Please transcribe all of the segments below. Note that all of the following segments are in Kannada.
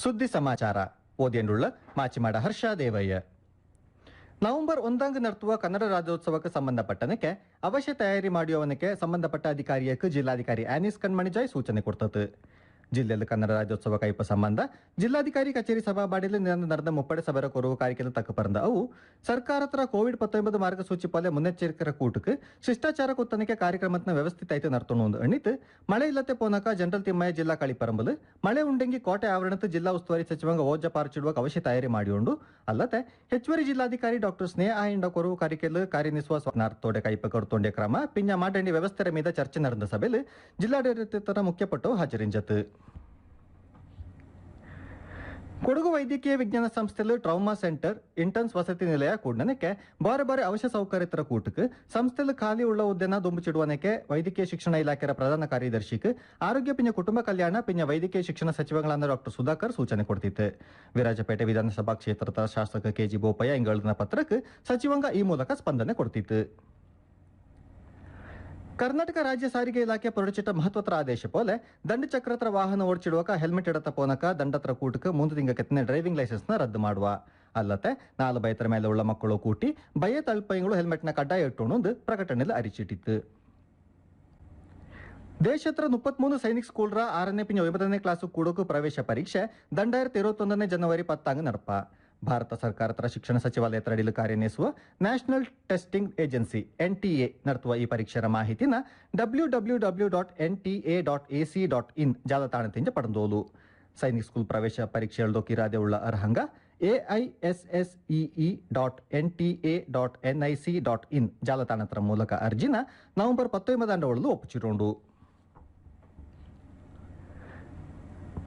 ಸುದ್ದಿ ಸಮಾಚಾರ ಓದಿಯಂಡುಳ್ಳ ಮಾಚಿಮಾಡ ಹರ್ಷ ದೇವಯ್ಯ. ನವೆಂಬರ್ 1 ನಡೆಸುವ ಕನ್ನಡ ರಾಜ್ಯೋತ್ಸವಕ್ಕೆ ಸಂಬಂಧಪಟ್ಟನಕ್ಕೆ ಅವಶ್ಯ ತಯಾರಿ ಮಾಡುವವನಕ್ಕೆ ಸಂಬಂಧಪಟ್ಟ ಅಧಿಕಾರಿಯಕ್ಕೆ ಜಿಲ್ಲಾಧಿಕಾರಿ ಆನಿಸ್ ಕಣ್ಮಣಿಜಾಯ್ ಸೂಚನೆ ಕೊಡ್ತದೆ. ಜಿಲ್ಲೆಯಲ್ಲಿ ಕನ್ನಡ ರಾಜ್ಯೋತ್ಸವ ಕೈಪ ಸಂಬಂಧ ಜಿಲ್ಲಾಧಿಕಾರಿ ಕಚೇರಿ ಸಭಾಬಾಡಿಯಲ್ಲಿ ನಡೆದ ಮುಪ್ಪಡೆ ಸಭೆರ ಕೊರುವ ಕಾರ್ಯಕ್ರಮ ತಕ್ಕ ಪರಂದ ಅವು ಸರ್ಕಾರತ್ರ ಕೋವಿಡ್-19 ಮಾರ್ಗಸೂಚಿ ಪೊಲೆ ಮುನ್ನೆಚ್ಚರಿಕೆ ಕೂಟಕ್ಕೆ ಶಿಷ್ಟಾಚಾರ ಕುತ್ತನಿಕೆ ಕಾರ್ಯಕ್ರಮದ ವ್ಯವಸ್ಥಿತ ಐತೆ ನರ್ತೊಂದು ಎಣ್ಣಿತು ಮಳೆ ಇಲ್ಲತೆ ಪೋನಕ ಜನರಲ್ ತಿಮ್ಮಯ್ಯ ಜಿಲ್ಲಾ ಕಳಿಪರಂಬಲು ಮಳೆ ಉಂಡೆಂಗಿ ಕೋಟೆ ಆವರಣದ ಜಿಲ್ಲಾ ಉಸ್ತುವಾರಿ ಸಚಿವಂಗ ಓಜ ಪಾರ್ಚಿಡುವ ಅವಶ್ಯ ತಯಾರಿ ಮಾಡಿಕೊಂಡು ಅಲ್ಲದೆ ಹೆಚ್ಚುವರಿ ಜಿಲ್ಲಾಧಿಕಾರಿ ಡಾಕ್ಟರ್ ಸ್ನೇಹ ಆಯಿಂಡ ಕೊರುವ ಕಾರ್ಯಕ್ರಮ ಕಾರ್ಯನಿರ್ವಹಿಸುವ ನಾರ್ತೋಡೆ ಕೈಪ ಕೊಡ್ತೊಂಡೆ ಕ್ರಮ ಪಿಂಜ ಮಾಡಂಡಿ ವ್ಯವಸ್ಥೆ ಮೀದ ಚರ್ಚೆ ನಡೆದ ಸಭೆಯಲ್ಲಿ ಜಿಲ್ಲಾಡಳಿತ ಮುಖ್ಯಪಟ್ಟು ಹಾಜರಿಂಜತು. ಕೊಡಗು ವೈದ್ಯಕೀಯ ವಿಜ್ಞಾನ ಸಂಸ್ಥೆಯಲ್ಲಿ ಟ್ರೌಮಾ ಸೆಂಟರ್ ಇಂಟರ್ನ್ಸ್ ವಸತಿ ನಿಲಯ ಕೂಡನಕ್ಕೆ ಬಾರೆ ಬಾರೆ ಅವಶ್ಯ ಸೌಕರ್ಯತರ ಕೂಟಕ್ಕೆ ಸಂಸ್ಥೆಯಲ್ಲಿ ಖಾಲಿ ಉಳ್ಳ ಹುದ್ದೆನ ದುಂಬಿಚಿಡುವನಕ್ಕೆ ವೈದ್ಯಕೀಯ ಶಿಕ್ಷಣ ಇಲಾಖೆಯ ಪ್ರಧಾನ ಕಾರ್ಯದರ್ಶಿಗೆ ಆರೋಗ್ಯ ಪಿಂಜ ಕುಟುಂಬ ಕಲ್ಯಾಣ ಪಿಂಜ ವೈದ್ಯಕೀಯ ಶಿಕ್ಷಣ ಸಚಿವಗಳಾದ ಡಾಕ್ಟರ್ ಸುಧಾಕರ್ ಸೂಚನೆ ಕೊಡ್ತಿತ್ತು. ವಿರಾಜಪೇಟೆ ವಿಧಾನಸಭಾ ಕ್ಷೇತ್ರದ ಶಾಸಕ ಕೆಜಿ ಬೋಪಯ್ಯ ಇಂಗಳನ ಪತ್ರಕ್ಕೆ ಸಚಿವಂಗ ಈ ಮೂಲಕ ಸ್ಪಂದನೆ ಕೊಡ್ತಿತ್ತು. ಕರ್ನಾಟಕ ರಾಜ್ಯ ಸಾರಿಗೆ ಇಲಾಖೆ ಹೊರಡಿಸಿಟ್ಟ ಮಹತ್ವದ ಆದೇಶ ಪೋಲೆ ದಂಡ ಚಕ್ರತ್ರ ವಾಹನ ಓಡಿಸಿಡುವಾಗ ಹೆಲ್ಮೆಟ್ ಇಡತ್ತ ಪೋನಕ ದಂಡತ್ರ ಕೂಟಕ್ಕೆ 3 ತಿಂಗಳ ಕೆತ್ತನೆ ಡ್ರೈವಿಂಗ್ ಲೈಸೆನ್ಸ್ ನ ರದ್ದು ಮಾಡುವ ಅಲ್ಲದೆ 4 ಬೈತರ ಮೇಲೆ ಉಳ್ಳ ಮಕ್ಕಳು ಕೂಟಿ ಬಯ್ಯ ತಳ್ಪೈಗಳು ಹೆಲ್ಮೆಟ್ ನ ಕಡ್ಡಾಯ ಇಟ್ಟುಕೊಂಡು ಪ್ರಕಟಣೆಯಲ್ಲಿ ಅರಿಚಿಟ್ಟಿತ್ತು. ದೇಶತ್ರ 33 ಸೈನಿಕ್ ಸ್ಕೂಲ್ರ 6ನೇ ಪಿಂಜ 9ನೇ ಕ್ಲಾಸು ಕೂಡೋಕು ಪ್ರವೇಶ ಪರೀಕ್ಷೆ 2021 ಜನವರಿ 10 ನಡಪ ಭಾರತ ಸರ್ಕಾರದ ಶಿಕ್ಷಣ ಸಚಿವಾಲಯದ ಅಡಿಯಲ್ಲಿ ಕಾರ್ಯನಿರ್ವಹಿಸುವ ನ್ಯಾಷನಲ್ ಟೆಸ್ಟಿಂಗ್ ಏಜೆನ್ಸಿ NTA ನಡೆಸುವ ಈ ಪರೀಕ್ಷೆಯ ಮಾಹಿತಿನ www.nta.ac.in ಜಾಲತಾಣದಿಂದ ಪಡೆದೋಲು. ಸೈನಿಕ್ ಸ್ಕೂಲ್ ಪ್ರವೇಶ ಪರೀಕ್ಷೆ ಎಳ್ದೋಕಿರಾದೆ ಉಳ್ಳ ಅರ್ಹಂಗ AISSEE.nta.nic.in ಜಾಲತಾಣದ ಮೂಲಕ ಅರ್ಜಿನ ನವೆಂಬರ್ 19 ಒಪ್ಪಿಸಿರೋಂಡು.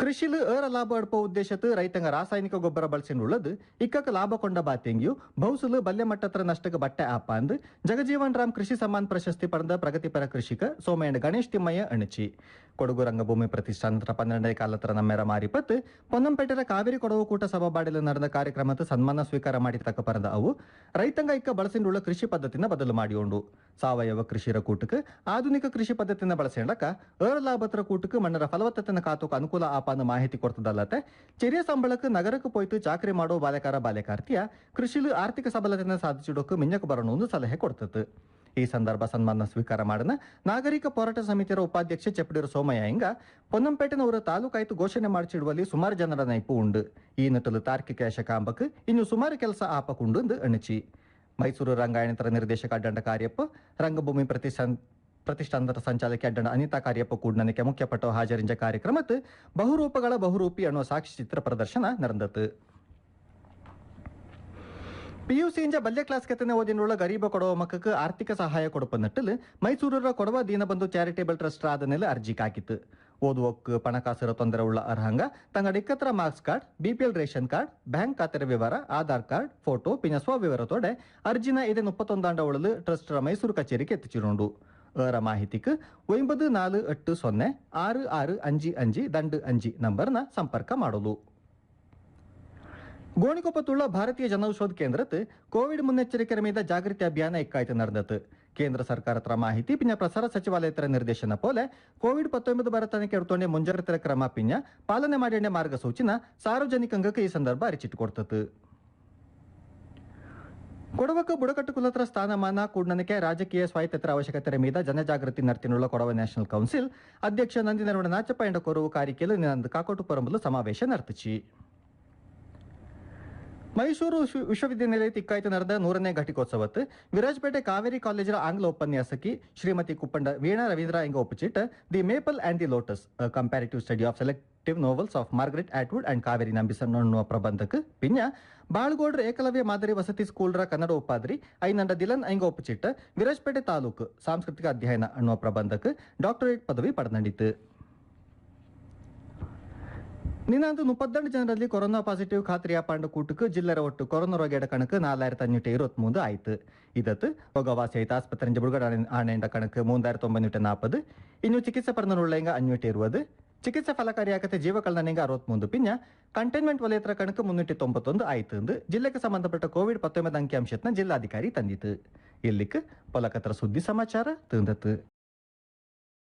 ಕೃಷಿಲು ಲಾಭ ಅಡ್ಪ ಉದ್ದೇಶತ್ತು ರೈತಂಗ ರಾಸಾಯನಿಕ ಗೊಬ್ಬರ ಬಳಸಿನುಳ್ಳದು ಇಕ್ಕಕ್ಕೆ ಲಾಭ ಕೊಂಡ ಬಾತೆಂಗಿಯು ಬಹುಸುಲು ಬಲ್ಯ ಮಟ್ಟತ್ರ ನಷ್ಟಕ್ಕೆ ಬಟ್ಟೆ ಆಪ ಅಂದು ಜಗಜೀವನ್ ರಾಮ್ ಕೃಷಿ ಸಮ್ಮಾನ್ ಪ್ರಶಸ್ತಿ ಪಡೆದ ಪ್ರಗತಿಪರ ಕೃಷಿಕ ಸೋಮಯ್ಯ ಗಣೇಶ್ ತಿಮ್ಮಯ್ಯ ಅಣಚಿ ಕೊಡಗು ರಂಗಭೂಮಿ ಪ್ರತಿಷ್ಠಾನದ 12ನೇ ಕಾಲತ್ರ ನಮ್ಮೆರ ಮಾರಿಪತ್ತು ಪೊನ್ನಂಪೇಟೆರ ಕಾವೇರಿ ಕೊಡವು ಕೂಟ ಸಭಾಬಾಡಿಲು ನಡೆದ ಕಾರ್ಯಕ್ರಮದ ಸನ್ಮಾನ ಸ್ವೀಕಾರ ಮಾಡಿ ತಕ್ಕ ಪರದ ಅವು ರೈತಂಗ ಇಕ್ಕ ಬಳಸಿನುಳ್ಳ ಕೃಷಿ ಪದ್ಧತಿನ ಬದಲು ಮಾಡಿಕೊಂಡು ಸಾವಯವ ಕೃಷಿರ ಕೂಟಕ್ಕೆ ಆಧುನಿಕ ಕೃಷಿ ಪದ್ಧತಿನ ಬಳಸಿಂಡಕ ಲಾಭತ್ರ ಕೂಟಕ್ಕೆ ಮಣ್ಣರ ಫಲವತ್ತತೆನ ಕಾತೋಕ ಅನುಕೂಲ ಆಪಾನ ಮಾಹಿತಿ ಕೊಡ್ತದಲ್ಲತೆ ಚೆರಿಯ ಸಂಬಳಕ್ಕೆ ನಗರಕ್ಕೆ ಪೋಯ್ತು ಚಾಕರಿ ಮಾಡೋ ಬಾಲಕಾರ್ತಿಯ ಕೃಷಿಲು ಆರ್ಥಿಕ ಸಬಲತೆನ ಸಾಧಿಸಿಡೋಕೆ ಮಿಂಜಕ್ಕೆ ಬರೋಣ ಒಂದು ಸಲಹೆ ಕೊಡ್ತದೆ. ಈ ಸಂದರ್ಭ ಸನ್ಮಾನ ಸ್ವೀಕಾರ ಮಾಡಿದ ನಾಗರಿಕ ಹೋರಾಟ ಸಮಿತಿಯ ಉಪಾಧ್ಯಕ್ಷ ಚೆಪ್ಪಡಿರು ಸೋಮಯ್ಯ ಹಿಂಗ ಪೊನ್ನಂಪೇಟೆನವರ ತಾಲೂಕಾಯ್ತು ಘೋಷಣೆ ಮಾಡಿಸಿಡುವಲ್ಲಿ ಸುಮಾರು ಜನರ ನೈಪು ಉಂಡು ಈ ನಿಟ್ಟಲು ತಾರ್ಕಿಕ ಯಶಕಾಂಬಕ್ಕೆ ಇನ್ನು ಸುಮಾರು ಕೆಲಸ ಆಪಕುಂಡು ಅಣಚಿ ಮೈಸೂರು ರಂಗಾಯಣತರ ನಿರ್ದೇಶಕ ಅಡ್ಡಂಡ ಕಾರ್ಯಪ್ಪ ರಂಗಭೂಮಿ ಪ್ರತಿಷ್ಠಾನದ ಸಂಚಾಲಕಿ ಅಡ್ಡಂಡ ಅನಿತಾ ಕಾರ್ಯಪ್ಪ ಕೂಡನಕ್ಕೆ ಮುಖ್ಯಪಟ್ಟು ಹಾಜರಿಂಜ ಕಾರ್ಯಕ್ರಮಕ್ಕೆ ಬಹುರೂಪಗಳ ಬಹುರೂಪಿ ಅನ್ನೋ ಸಾಕ್ಷಿ ಚಿತ್ರ ಪ್ರದರ್ಶನ ನಡೆದತು. PUC ಬಲ್ಯ ಕ್ಲಾಸ್ ಕೆತ್ತನೆ ಓದಿನುಳ್ಳ ಗರೀಬ ಕೊಡವ ಮಕ್ಕಕ್ಕೆ ಆರ್ಥಿಕ ಸಹಾಯ ಕೊಡಪ ನಟ್ಟಲು ಮೈಸೂರರ ಕೊಡವ ದೀನಬಂಧು ಚಾರಿಟೇಬಲ್ ಟ್ರಸ್ಟ್ ಆದನೆಲ್ಲ ಅರ್ಜಿ ಕಾಕಿತ್ತು. ಓದುವಕ್ಕೆ ಪಣಕಾಸರ ತೊಂದರೆ ಉಳ್ಳ ಅರ್ಹಂಗ ತಂಗಡ ಇಕ್ಕತ್ರ marks card BPL ration card bank ಖಾತೆ ವಿವರ ಆಧಾರ್ ಕಾರ್ಡ್ ಫೋಟೋ ಪಿನ ಸ್ವವಿವರತೋಡೆ ಅರ್ಜಿನ ಇದೇ 31 ಉಳಲು ಟ್ರಸ್ಟರ ಮೈಸೂರು ಕಚೇರಿಗೆ ಎತ್ತಿಚಿರೋಂಡು ಮಾಹಿತಿಗೆ 94806655 ದಂಡು 5 ನಂಬರ್ನ ಸಂಪರ್ಕ ಮಾಡಲು. ಗೋಣಿಕೊಪ್ಪತ್ತುಳ್ಳ ಭಾರತೀಯ ಜನೌಷಧ ಕೇಂದ್ರಕ್ಕೆ ಕೋವಿಡ್ ಮುನ್ನೆಚ್ಚರಿಕೆ ಮೀದ ಜಾಗೃತಿ ಅಭಿಯಾನ ಇಕ್ಕಾಯ್ತು ನಡೆದತು. ಕೇಂದ್ರ ಸರ್ಕಾರತ್ರ ಮಾಹಿತಿ ಪಿಂಜ ಪ್ರಸಾರ ಸಚಿವಾಲಯದ ನಿರ್ದೇಶನ ಪೋಲೆ ಕೋವಿಡ್-19 ಬರತನಕ್ಕೆ ಎಡ್ತೊಂಡೆ ಮುಂಜಾಗ್ರತೆ ಕ್ರಮ ಪಿಂಜ ಪಾಲನೆ ಮಾಡಿದ ಮಾರ್ಗಸೂಚಿನ ಸಾರ್ವಜನಿಕಂಗಕ್ಕೆ ಈ ಸಂದರ್ಭ ಅರಿಚಿಟ್ಟುಕೊಡ್ತತು. ಕೊಡವಕ್ಕೆ ಬುಡಕಟ್ಟು ಕುಲತ್ರ ಸ್ಥಾನಮಾನ ಕೂಡನಕ್ಕೆ ರಾಜಕೀಯ ಸ್ವಾಯತ್ತತರ ಅವಶ್ಯಕತೆ ಮೀದ ಜನಜಾಗೃತಿ ನರ್ತಿನುಳ್ಳ ಕೊಡವ ನ್ಯಾಷನಲ್ ಕೌನ್ಸಿಲ್ ಅಧ್ಯಕ್ಷ ನಂದಿನರವಣ ನಾಚಪ್ಪ ಎಂಡ ಕೊರವು ಕಾರಿಕೆಲು ನಿನ್ನದು ಕಾಕೋಟು ಪರಂಬಲು ಸಮಾವೇಶ ನರ್ತಿಸಿ. ಮೈಸೂರು ವಿಶ್ವವಿದ್ಯಾನಿಲಯ ಇಕ್ಕಾಯ್ತು ನಡೆದ 100ನೇ ಘಟಿಕೋತ್ಸವತ್ತು ವಿರಾಜಪೇಟೆ ಕಾವೇರಿ ಕಾಲೇಜಿನ ಆಂಗ್ಲ ಉಪನ್ಯಾಸಕಿ ಶ್ರೀಮತಿ ಕುಪ್ಪಂಡ ವೀಣಾ ರವೀಂದ್ರ ಎಂಗ ಒಪ್ಪಿಚಿಟ್ಟ the maple and the lotus comparative study of selective novels of Margaret Atwood and Kaveri Nambisan ಅನ್ನುವ ಪ್ರಬಂಧಕ್ಕೆ ಪಿನ್ಯ ಬಾಳ್ಗೋಡ್ರ ಏಕಲವ್ಯ ಮಾದರಿ ವಸತಿ ಸ್ಕೂಲ್ರ ಕನ್ನಡ ಉಪಾದ್ರಿ ಐನಂಡ ದಿಲನ್ ಎಂಗ ಒಪ್ಪಿಚಿಟ್ಟ ವಿರಾಜಪೇಟೆ ತಾಲೂಕು ಸಾಂಸ್ಕೃತಿಕ ಅಧ್ಯಯನ ಅನ್ನುವ ಪ್ರಬಂಧಕ್ಕೆ ಡಾಕ್ಟರೇಟ್ ಪದವಿ ಪಡೆದಂಡಿತು. ನಿನ್ನಂದು 32 ಜನರಲ್ಲಿ ಕೊರೋನಾ ಪಾಸಿಟಿವ್ ಖಾತ್ರಿಯಾಪಾಂಡ ಕೂಟಕ್ಕೆ ಜಿಲ್ಲೆರ ಒಟ್ಟು ಕೊರೋನಾ ರೋಗಿಯ ಕಣಕ್ಕೆ 4523 ಆಯ್ತು. ಇದತ್ತು ಒಗವಾಸಿ ಐತ ಆಸ್ಪತ್ರೆ ಬುಡುಗಡೆ ಆಣೆಂಡ ಕಣಕ್ಕೆ 3940 ಇನ್ನು ಚಿಕಿತ್ಸೆ ಪಡೆದುಳ್ಳೆಂಗ 520 ಚಿಕಿತ್ಸೆ ಫಲಕಾರಿಯಾಗತ್ತೆ ಜೀವ ಕಳೆದನೆಂಗ 63 ಪಿನ್ಯ ಕಂಟೈನ್ಮೆಂಟ್ ವಲಯದ ಕಣಕ್ಕೆ 391 ಆಯ್ತು ಎಂದು ಜಿಲ್ಲೆಗೆ ಸಂಬಂಧಪಟ್ಟ ಕೋವಿಡ್-19 ಅಂಕಿಅಂಶತ್ನ ಜಿಲ್ಲಾಧಿಕಾರಿ ತಂದಿತು. ಇಲ್ಲಿಕ್ಕೆ ಪೊಲಕತ್ರ ಸುದ್ದಿ ಸಮಾಚಾರ ತಂದತ್ತು.